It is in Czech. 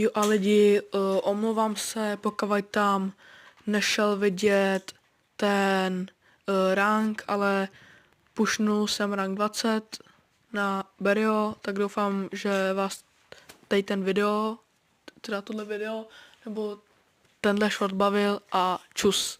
Jo a lidi, omlouvám se, pokud tam nešel vidět ten rank, ale pušnul jsem rank 20 na Berio, tak doufám, že vás tady ten video, teda tohle video, nebo tenhle short bavil a čus.